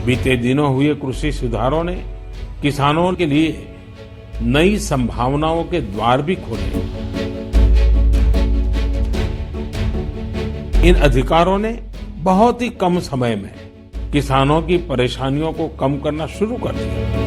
बीते दिनों हुए कृषि सुधारों ने किसानों के लिए नई संभावनाओं के द्वार भी खोले। इन अधिकारों ने बहुत ही कम समय में किसानों की परेशानियों को कम करना शुरू कर दिया।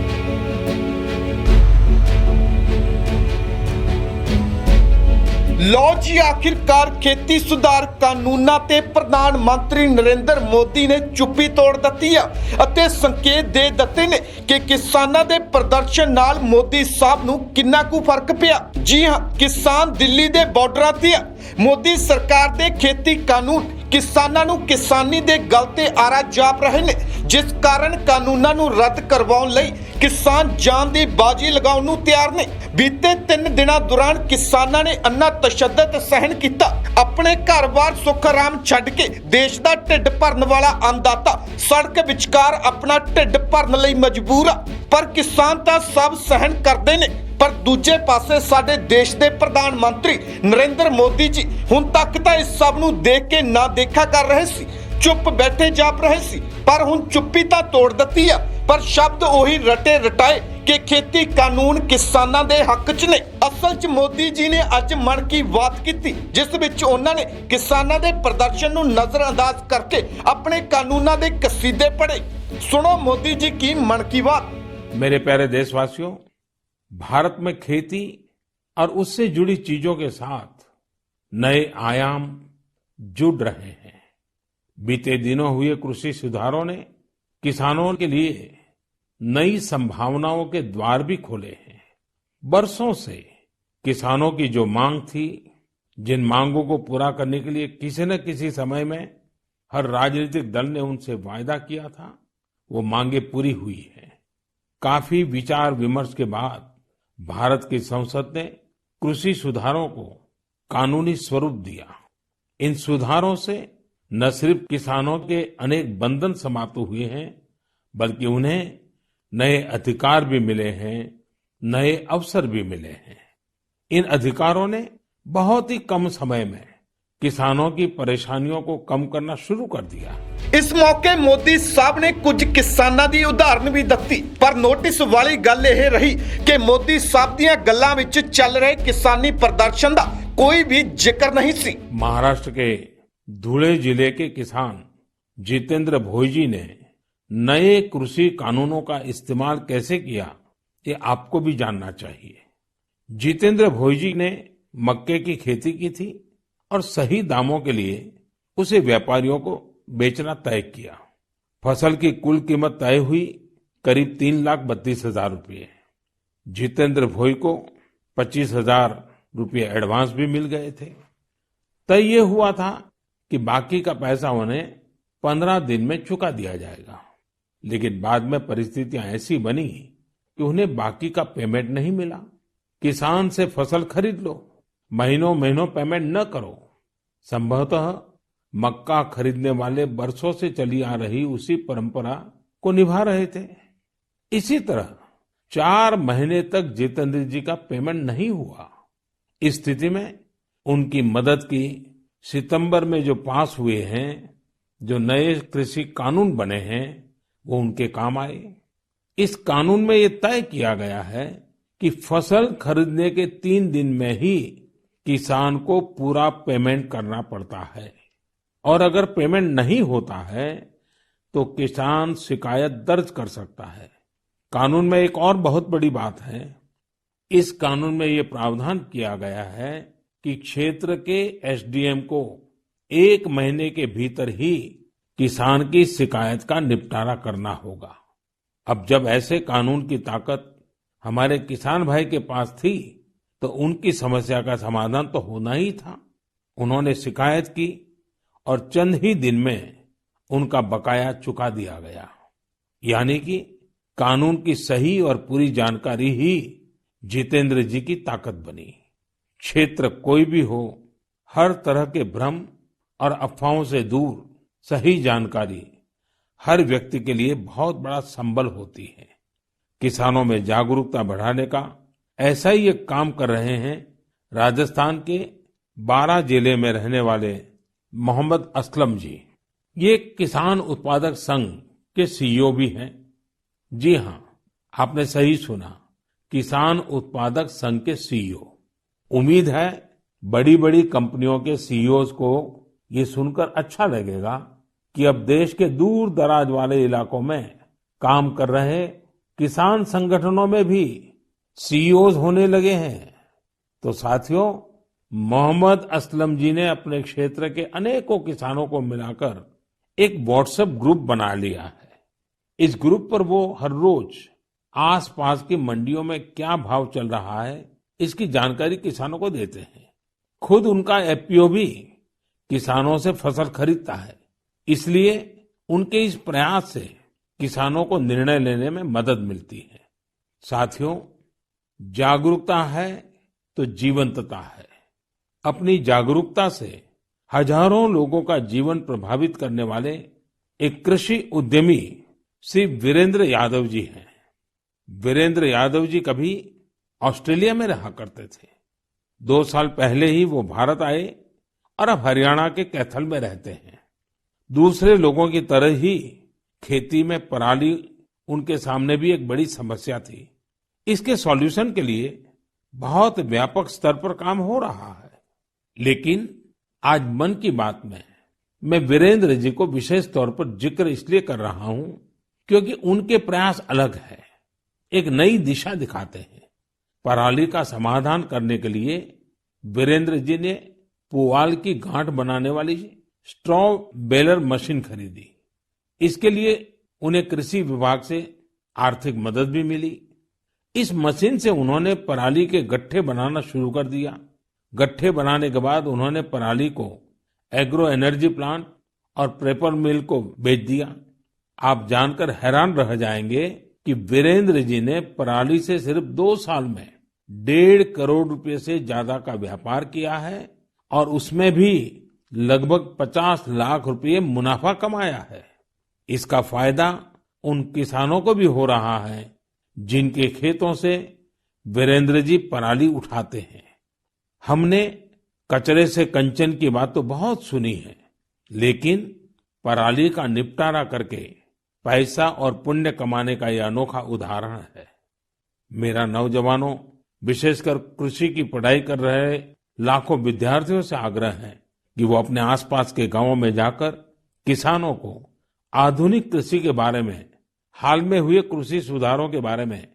ਲਓ ਜੀ, ਆਖਿਰਕਾਰ ਖੇਤੀ ਸੁਧਾਰ ਕਾਨੂੰਨਾਂ ਤੇ ਪ੍ਰਧਾਨ ਮੰਤਰੀ ਨਰਿੰਦਰ ਮੋਦੀ ਨੇ ਚੁੱਪੀ ਤੋੜ ਦਿੱਤੀ ਆ ਅਤੇ ਸੰਕੇਤ ਦੇ ਦਿੱਤੇ ਨੇ ਕਿ ਕਿਸਾਨਾਂ ਦੇ ਪ੍ਰਦਰਸ਼ਨ ਨਾਲ ਮੋਦੀ ਸਾਹਿਬ ਨੂੰ ਕਿੰਨਾ ਕੁ ਫਰਕ ਪਿਆ। ਜੀ ਹਾਂ, ਕਿਸਾਨ ਦਿੱਲੀ ਦੇ ਬਾਰਡਰਾਂ ਤੇ ਆ। ਮੋਦੀ ਸਰਕਾਰ ਦੇ ਖੇਤੀ ਕਾਨੂੰਨ ਕਿਸਾਨਾਂ ਨੂੰ ਕਿਸਾਨੀ ਦੇ ਗਲ ਤੇ ਆਰਾ ਜਾਪ ਰਹੇ ਨੇ, ਜਿਸ ਕਾਰਨ ਕਾਨੂੰਨਾਂ ਨੂੰ ਰੱਦ ਕਰਵਾਉਣ ਲਈ ਕਿਸਾਨ ਜਾਨ ਦੀ ਬਾਜੀ ਲਗਾਉਣ ਨੂੰ ਤਿਆਰ ਨੇ। बीते 3 दिनों दौरान किसानों ने अन्ना तशद्दद सहन किया। अपने घर-बार सुख आराम छड्ड के देश का ढिड भरन वाला अन्नदाता सड़क विचकार अपना ढिड भरन लई मजबूर आ। पर किसान तां सब सहन करते ने, पर दूजे पासे साडे देश के प्रधानमंत्री नरेंद्र मोदी जी हुण तक तां इस सब नूं देख के ना देखा कर रहे सी, चुप बैठे जाप रहे सी। पर हुण चुप्पी तां तोड़ दित्ती आ, पर शब्द ओही रटे रटाए कि खेती कानून किसानां दे हक च ने। असल च मोदी जी ने अज मन की बात की, जिस विच उन्हां ने किसानां दे प्रदर्शन नूं नजरअंदाज करके अपने कानूनां दे कसीदे पढ़े। सुनो मोदी जी की मन की बात। मेरे प्यारे देशवासियों, भारत में खेती और उससे जुड़ी चीजों के साथ नए आयाम जुड़ रहे हैं। बीते दिनों हुए कृषि सुधारों ने किसानों के लिए नई संभावनाओं के द्वार भी खोले हैं। बरसों से किसानों की जो मांग थी, जिन मांगों को पूरा करने के लिए किसी न किसी समय में हर राजनीतिक दल ने उनसे वायदा किया था, वो मांगे पूरी हुई हैं। काफी विचार विमर्श के बाद भारत की संसद ने कृषि सुधारों को कानूनी स्वरूप दिया। इन सुधारों से न सिर्फ किसानों के अनेक बंधन समाप्त हुए हैं, बल्कि उन्हें नए अधिकार भी मिले हैं, नए अवसर भी मिले हैं। इन अधिकारों ने बहुत ही कम समय में किसानों की परेशानियों को कम करना शुरू कर दिया। इस मौके मोदी साहब ने कुछ किसानां दी उदाहरण भी दत्ती, पर नोटिस वाली गल यह रही कि मोदी साहब दीयां गल्लां विच चल रहे किसानी प्रदर्शन दा कोई भी जिक्र नहीं सी। महाराष्ट्र के धुले जिले के किसान जितेंद्र भोईजी ने नए कृषि कानूनों का इस्तेमाल कैसे किया, ये आपको भी जानना चाहिए। जितेंद्र भोईजी ने मक्के की खेती की थी और सही दामों के लिए उसे व्यापारियों को बेचना तय किया। फसल की कुल कीमत तय हुई करीब 3,32,000 रुपये। जितेंद्र भोई को 25,000 रुपये एडवांस भी मिल गए थे। तय ये हुआ था कि बाकी का पैसा उन्हें 15 दिन में चुका दिया जाएगा, लेकिन बाद में परिस्थितियां ऐसी बनी कि उन्हें बाकी का पेमेंट नहीं मिला। किसान से फसल खरीद लो, महीनों महीनों पेमेंट न करो। संभवतः मक्का खरीदने वाले बरसों से चली आ रही उसी परंपरा को निभा रहे थे। इसी तरह 4 महीने तक जितेंद्र जी का पेमेंट नहीं हुआ। इस स्थिति में उनकी मदद की सितंबर में जो पास हुए हैं, जो नए कृषि कानून बने हैं, वो उनके काम आए। इस कानून में ये तय किया गया है कि फसल खरीदने के 3 दिन में ही किसान को पूरा पेमेंट करना पड़ता है, और अगर पेमेंट नहीं होता है तो किसान शिकायत दर्ज कर सकता है। कानून में एक और बहुत बड़ी बात है, इस कानून में ये प्रावधान किया गया है कि क्षेत्र के एसडीएम को 1 महीने के भीतर ही किसान की शिकायत का निपटारा करना होगा। अब जब ऐसे कानून की ताकत हमारे किसान भाई के पास थी, तो उनकी समस्या का समाधान तो होना ही था। उन्होंने शिकायत की और चंद ही दिन में उनका बकाया चुका दिया गया। यानी कि कानून की सही और पूरी जानकारी ही जितेंद्र जी की ताकत बनी। क्षेत्र कोई भी हो, हर तरह के भ्रम और अफवाहों से दूर सही जानकारी हर व्यक्ति के लिए बहुत बड़ा संबल होती है। किसानों में जागरूकता बढ़ाने का ऐसा ही एक काम कर रहे हैं राजस्थान के 12 जिले में रहने वाले मोहम्मद असलम जी। ये किसान उत्पादक संघ के सीईओ भी हैं। जी हाँ, आपने सही सुना, किसान उत्पादक संघ के सीईओ। उम्मीद है बड़ी बड़ी कंपनियों के सीईओज को ये सुनकर अच्छा लगेगा कि अब देश के दूर दराज वाले इलाकों में काम कर रहे किसान संगठनों में भी सीईओज होने लगे हैं। तो साथियों, मोहम्मद असलम जी ने अपने क्षेत्र के अनेकों किसानों को मिलाकर एक व्हाट्सएप ग्रुप बना लिया है। इस ग्रुप पर वो हर रोज आसपास की मंडियों में क्या भाव चल रहा है, इसकी जानकारी किसानों को देते हैं। खुद उनका एफपीओ भी किसानों से फसल खरीदता है, इसलिए उनके इस प्रयास से किसानों को निर्णय लेने में मदद मिलती है। साथियों, जागरूकता है तो जीवंतता है। अपनी जागरूकता से हजारों लोगों का जीवन प्रभावित करने वाले एक कृषि उद्यमी श्री वीरेंद्र यादव जी हैं। वीरेंद्र यादव जी कभी ऑस्ट्रेलिया में रहा करते थे। 2 साल पहले ही वो भारत आए और अब हरियाणा के कैथल में रहते हैं। दूसरे लोगों की तरह ही खेती में पराली उनके सामने भी एक बड़ी समस्या थी। इसके सॉल्यूशन के लिए बहुत व्यापक स्तर पर काम हो रहा है। लेकिन आज मन की बात में मैं वीरेंद्र जी को विशेष तौर पर जिक्र इसलिए कर रहा हूं क्योंकि उनके प्रयास अलग है, एक नई दिशा दिखाते हैं। पराली का समाधान करने के लिए वीरेंद्र जी ने पुआल की गांठ बनाने वाली स्ट्रॉ बेलर मशीन खरीदी। इसके लिए उन्हें कृषि विभाग से आर्थिक मदद भी मिली। इस मशीन से उन्होंने पराली के गट्ठे बनाना शुरू कर दिया। गट्ठे बनाने के बाद उन्होंने पराली को एग्रो एनर्जी प्लांट और पेपर मिल को बेच दिया। आप जानकर हैरान रह जाएंगे कि वीरेंद्र जी ने पराली से सिर्फ 2 साल में 1.5 करोड़ रुपए से ज्यादा का व्यापार किया है और उसमें भी लगभग 50 लाख रुपए मुनाफा कमाया है। इसका फायदा उन किसानों को भी हो रहा है जिनके खेतों से वीरेंद्र जी पराली उठाते हैं। हमने कचरे से कंचन की बात तो बहुत सुनी है, लेकिन पराली का निपटारा करके पैसा और पुण्य कमाने का यह अनोखा उदाहरण है। मेरा नौजवानों, विशेषकर कृषि की पढ़ाई कर रहे लाखों विद्यार्थियों से आग्रह है कि वो अपने आसपास के गांवों में जाकर किसानों को आधुनिक कृषि के बारे में, हाल में हुए कृषि सुधारों के बारे में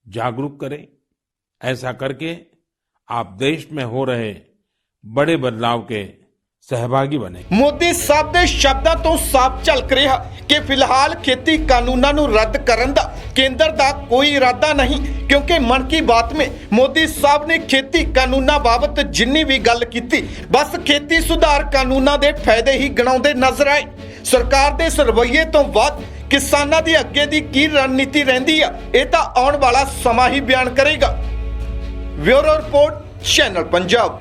जागरूक करें। ऐसा करके आप देश में हो रहे बड़े बदलाव के सहभागी बने। ਮੋਦੀ ਸਾਹਿਬ ਦੇ ਸ਼ਬਦਾਂ ਤੋਂ ਸਾਫ਼ ਝਲਕ ਰਿਹਾ ਕਿ ਫਿਲਹਾਲ ਖੇਤੀ ਕਾਨੂੰਨਾਂ ਨੂੰ ਰੱਦ ਕਰਨ ਦਾ ਕੇਂਦਰ ਦਾ ਕੋਈ ਇਰਾਦਾ ਨਹੀਂ, ਕਿਉਂਕਿ ਮਨ ਕੀ ਬਾਤ में ਮੋਦੀ ਸਾਹਿਬ ਨੇ ਖੇਤੀ ਕਾਨੂੰਨਾਂ ਬਾਬਤ ਜਿੰਨੀ ਵੀ ਗੱਲ ਕੀਤੀ, ਬਸ ਖੇਤੀ ਸੁਧਾਰ ਕਾਨੂੰਨਾਂ ਦੇ ਫਾਇਦੇ ਹੀ ਗਿਣਾਉਂਦੇ ਨਜ਼ਰ ਆਏ। ਸਰਕਾਰ ਦੇ ਇਸ ਰਵੱਈਏ ਤੋਂ ਬਾਅਦ ਕਿਸਾਨਾਂ ਦੀ ਅੱਗੇ ਦੀ ਕੀ ਰਣਨੀਤੀ ਰਹਿੰਦੀ ਆ, ਇਹ ਤਾਂ ਆਉਣ ਵਾਲਾ ਸਮਾਂ ਹੀ ਬਿਆਨ ਕਰੇਗਾ। Bureau report, channel Punjab.